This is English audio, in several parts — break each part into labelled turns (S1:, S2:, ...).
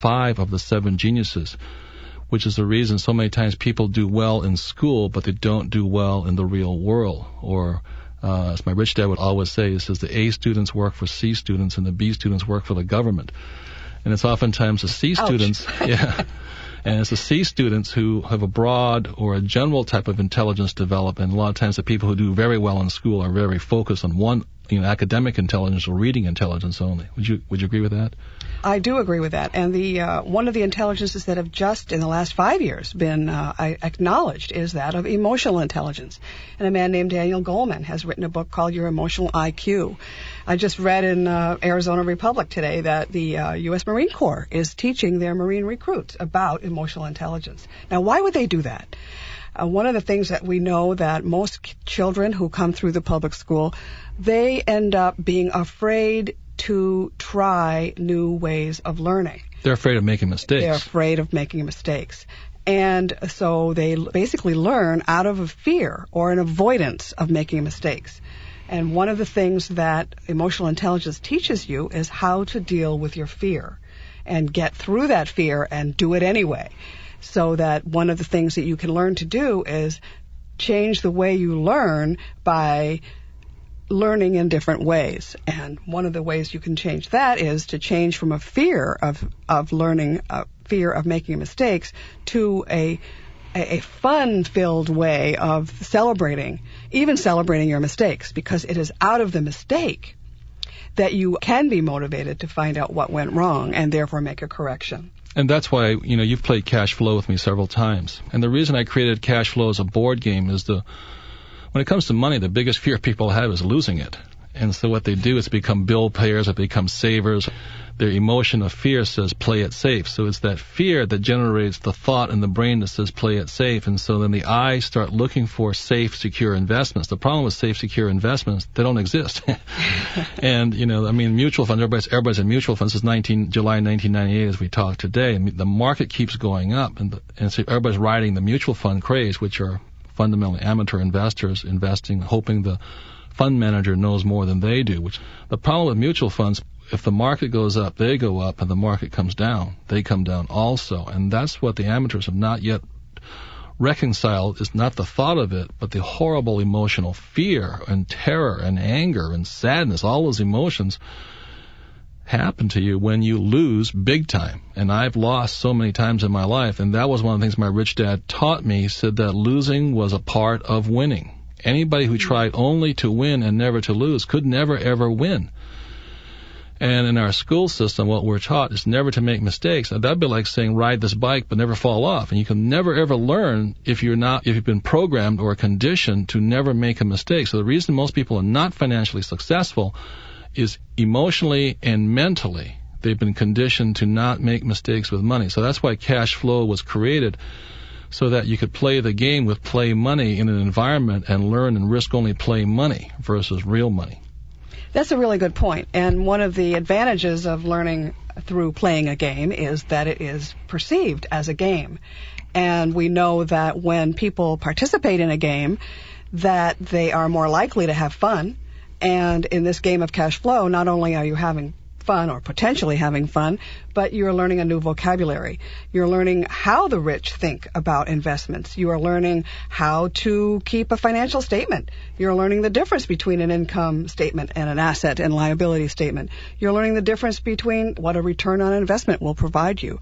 S1: 5 of the 7 geniuses, which is the reason so many times people do well in school, but they don't do well in the real world. Or, as my rich dad would always say, he says the A students work for C students and the B students work for the government. And it's oftentimes the C students, and it's the C students who have a broad or a general type of intelligence developed, and a lot of times the people who do very well in school are very focused on one, academic intelligence or reading intelligence only. Would you agree with that?
S2: I do agree with that. And the one of the intelligences that have just in the last 5 years been acknowledged is that of emotional intelligence. And a man named Daniel Goleman has written a book called Your Emotional IQ. I just read in Arizona Republic today that the U.S. Marine Corps is teaching their Marine recruits about emotional intelligence. Now, why would they do that? One of the things that we know that most children who come through the public school, they end up being afraid to try new ways of learning.
S1: They're afraid of making mistakes.
S2: They're afraid of making mistakes. And so they basically learn out of a fear or an avoidance of making mistakes. And one of the things that emotional intelligence teaches you is how to deal with your fear and get through that fear and do it anyway. So that one of the things that you can learn to do is change the way you learn by learning in different ways. And one of the ways you can change that is to change from a fear of learning, a fear of making mistakes, to a fun-filled way of celebrating your mistakes, because it is out of the mistake that you can be motivated to find out what went wrong and therefore make a correction.
S1: And that's why, you've played Cash Flow with me several times. And the reason I created Cash Flow as a board game is when it comes to money, the biggest fear people have is losing it. And so what they do is become bill payers or become savers. Their emotion of fear says play it safe. So it's that fear that generates the thought in the brain that says play it safe. And so then the eyes start looking for safe, secure investments. The problem with safe, secure investments, they don't exist. And, mutual funds, everybody's in mutual funds. It's July 1998 as we talk today. The market keeps going up, and so everybody's riding the mutual fund craze, which are fundamentally amateur investors investing, hoping the fund manager knows more than they do. Which the problem with mutual funds, if the market goes up, they go up, and the market comes down, they come down also. And that's what the amateurs have not yet reconciled, is not the thought of it, but the horrible emotional fear and terror and anger and sadness. All those emotions happen to you when you lose big time. And I've lost so many times in my life, and that was one of the things my rich dad taught me. He said that losing was a part of winning. Anybody who tried only to win and never to lose could never, ever win. And in our school system, what we're taught is never to make mistakes. Now, that'd be like saying ride this bike but never fall off. And you can never, ever learn if you've been programmed or conditioned to never make a mistake. So the reason most people are not financially successful is emotionally and mentally. They've been conditioned to not make mistakes with money. So that's why cash flow was created, so that you could play the game with play money in an environment and learn and risk only play money versus real money.
S2: That's a really good point. And one of the advantages of learning through playing a game is that it is perceived as a game. And we know that when people participate in a game, that they are more likely to have fun. And in this game of cash flow, not only are you having fun or potentially having fun, but you're learning a new vocabulary. You're learning how the rich think about investments. You are learning how to keep a financial statement. You're learning the difference between an income statement and an asset and liability statement. You're learning the difference between what a return on investment will provide you.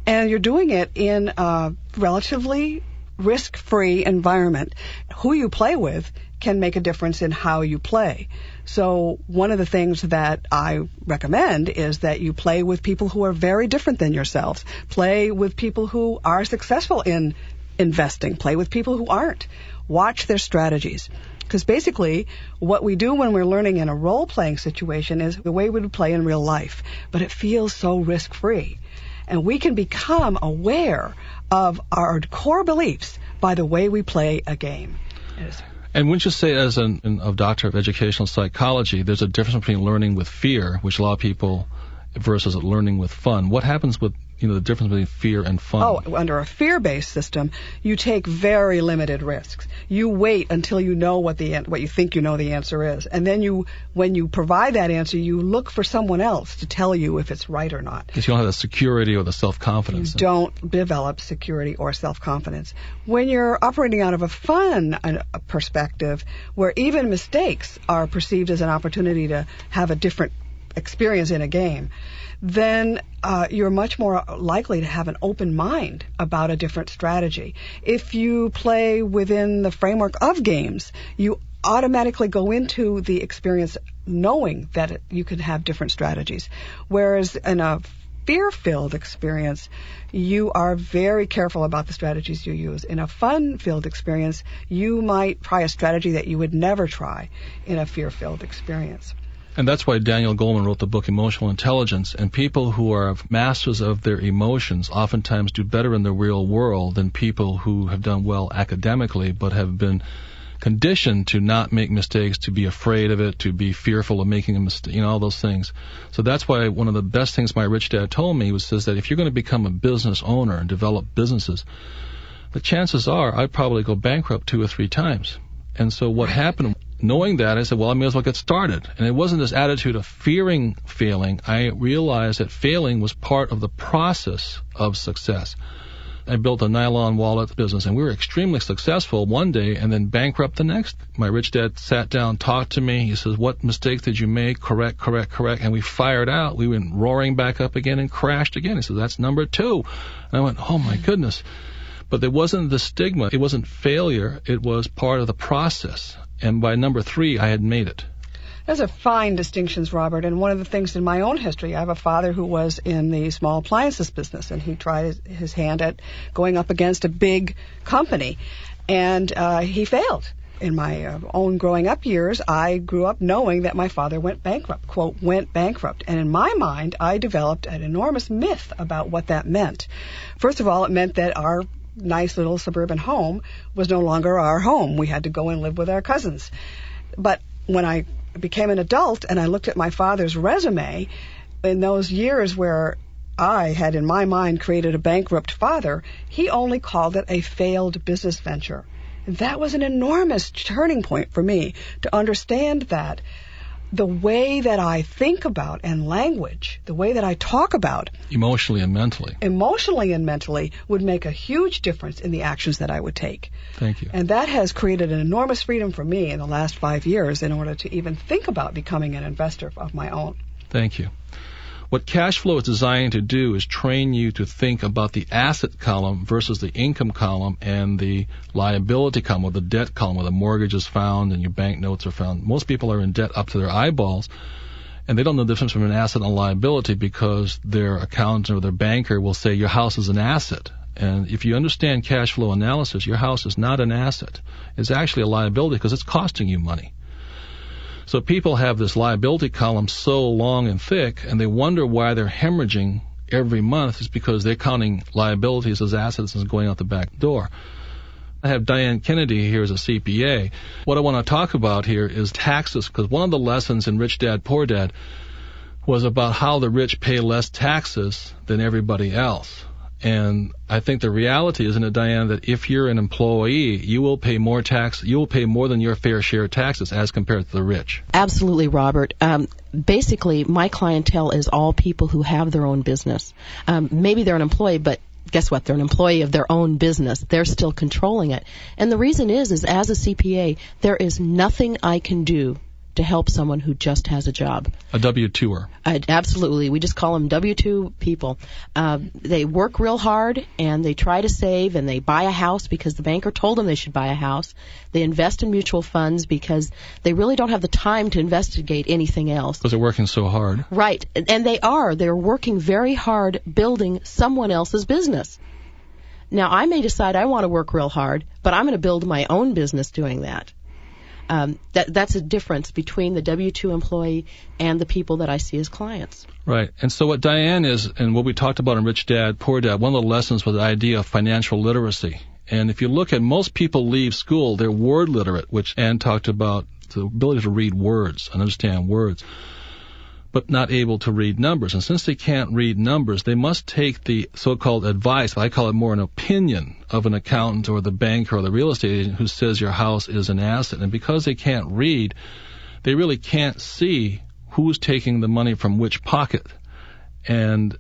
S2: And you're doing it in a relatively risk-free environment. Who you play with can make a difference in how you play. So one of the things that I recommend is that you play with people who are very different than yourselves. Play with people who are successful in investing. Play with people who aren't. Watch their strategies. Because basically, what we do when we're learning in a role-playing situation is the way we would play in real life. But it feels so risk-free. And we can become aware of our core beliefs by the way we play a game.
S1: And wouldn't you say, as a doctor of educational psychology, there's a difference between learning with fear, which a lot of people, versus learning with fun? What happens with the difference between fear and fun.
S2: Oh, under a fear-based system, you take very limited risks. You wait until you know what you think you know the answer is. And then when you provide that answer, you look for someone else to tell you if it's right or not.
S1: Because you don't have the security or the self-confidence.
S2: You don't develop security or self-confidence. When you're operating out of a fun perspective, where even mistakes are perceived as an opportunity to have a different experience in a game, then you're much more likely to have an open mind about a different strategy. If you play within the framework of games, you automatically go into the experience knowing that you can have different strategies. Whereas in a fear-filled experience, you are very careful about the strategies you use. In a fun-filled experience, you might try a strategy that you would never try in a fear-filled experience.
S1: And that's why Daniel Goleman wrote the book Emotional Intelligence. And people who are masters of their emotions oftentimes do better in the real world than people who have done well academically but have been conditioned to not make mistakes, to be afraid of it, to be fearful of making a mistake, all those things. So that's why one of the best things my rich dad told me says that if you're going to become a business owner and develop businesses, the chances are I'd probably go bankrupt 2 or 3 times. And so what happened, knowing that, I said, well, I may as well get started. And it wasn't this attitude of fearing failing. I realized that failing was part of the process of success. I built a nylon wallet business, and we were extremely successful one day and then bankrupt the next. My rich dad sat down, talked to me. He says, what mistakes did you make? Correct. And we fired out. We went roaring back up again and crashed again. He said, that's number 2. And I went, oh, my goodness. But there wasn't the stigma. It wasn't failure. It was part of the process. And by number 3, I had made it.
S2: Those are fine distinctions, Robert. And one of the things in my own history, I have a father who was in the small appliances business, and he tried his hand at going up against a big company, and he failed. In my own growing up years, I grew up knowing that my father went bankrupt, quote, went bankrupt. And in my mind, I developed an enormous myth about what that meant. First of all, it meant that our nice little suburban home was no longer our home. We had to go and live with our cousins. But when I became an adult and I looked at my father's resume, in those years where I had in my mind created a bankrupt father, he only called it a failed business venture. And that was an enormous turning point for me to understand that the way that I think about and language, the way that I talk about
S1: emotionally and mentally
S2: would make a huge difference in the actions that I would take.
S1: Thank you.
S2: And that has created an enormous freedom for me in the last 5 years in order to even think about becoming an investor of my own.
S1: Thank you. What cash flow is designed to do is train you to think about the asset column versus the income column and the liability column, or the debt column, where the mortgage is found and your bank notes are found. Most people are in debt up to their eyeballs, and they don't know the difference between an asset and a liability because their accountant or their banker will say your house is an asset. And if you understand cash flow analysis, your house is not an asset. It's actually a liability because it's costing you money. So people have this liability column so long and thick, and they wonder why they're hemorrhaging every month. It's because they're counting liabilities as assets and going out the back door. I have Diane Kennedy here as a CPA. What I want to talk about here is taxes, because one of the lessons in Rich Dad, Poor Dad was about how the rich pay less taxes than everybody else. And I think the reality is, isn't it, Diane, that if you're an employee, you will pay more tax, you will pay more than your fair share of taxes as compared to the rich.
S3: Absolutely, Robert. Basically, my clientele is all people who have their own business. Maybe they're an employee, but guess what? They're an employee of their own business. They're still controlling it. And the reason is as a CPA, there is nothing I can do to help someone who just has a job.
S1: A W-2er.
S3: Absolutely. We just call them W-2 people. They work real hard, and they try to save, and they buy a house because the banker told them they should buy a house. They invest in mutual funds because they really don't have the time to investigate anything else.
S1: Because they're working so hard.
S3: Right. And they are. They're working very hard building someone else's business. Now, I may decide I want to work real hard, but I'm going to build my own business doing that. That's a difference between the W-2 employee and the people that I see as clients.
S1: Right. And so what Diane is, and what we talked about in Rich Dad, Poor Dad, one of the lessons was the idea of financial literacy. And if you look at most people leave school, they're word literate, which Ann talked about, the ability to read words and understand words. but not able to read numbers. And since they can't read numbers, they must take the so-called advice, I call it more an opinion, of an accountant or the banker or the real estate agent who says your house is an asset. And because they can't read, they really can't see who's taking the money from which pocket. And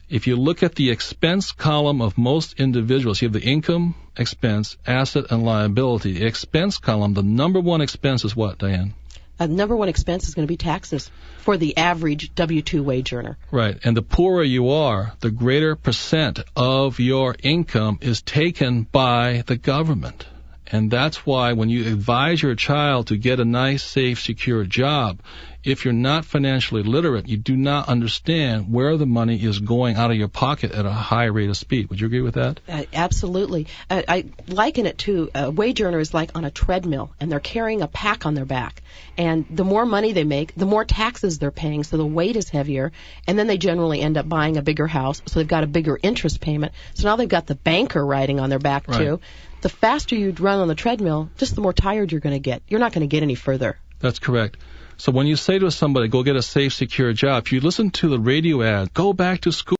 S1: if you look at the expense column of most individuals, you have the income, expense, asset, and liability. The expense column, the number one expense is what, Diane?
S3: Number one expense is going to be taxes for the average W-2 wage earner.
S1: Right. And the poorer you are, the greater percent of your income is taken by the government. And that's why when you advise your child to get a nice, safe, secure job, if you're not financially literate, you do not understand where the money is going out of your pocket at a high rate of speed. Would you agree with that?
S3: Absolutely. I liken it to a wage earner is like on a treadmill, and they're carrying a pack on their back. And the more money they make, the more taxes they're paying, so the weight is heavier, and then they generally end up buying a bigger house, so they've got a bigger interest payment. So now they've got the banker riding on their back,
S1: right,
S3: too. The faster you run on the treadmill, just the more tired you're going to get. You're not going to get any further.
S1: That's correct. So when you say to somebody, go get a safe, secure job, if you listen to the radio ad, go back to school.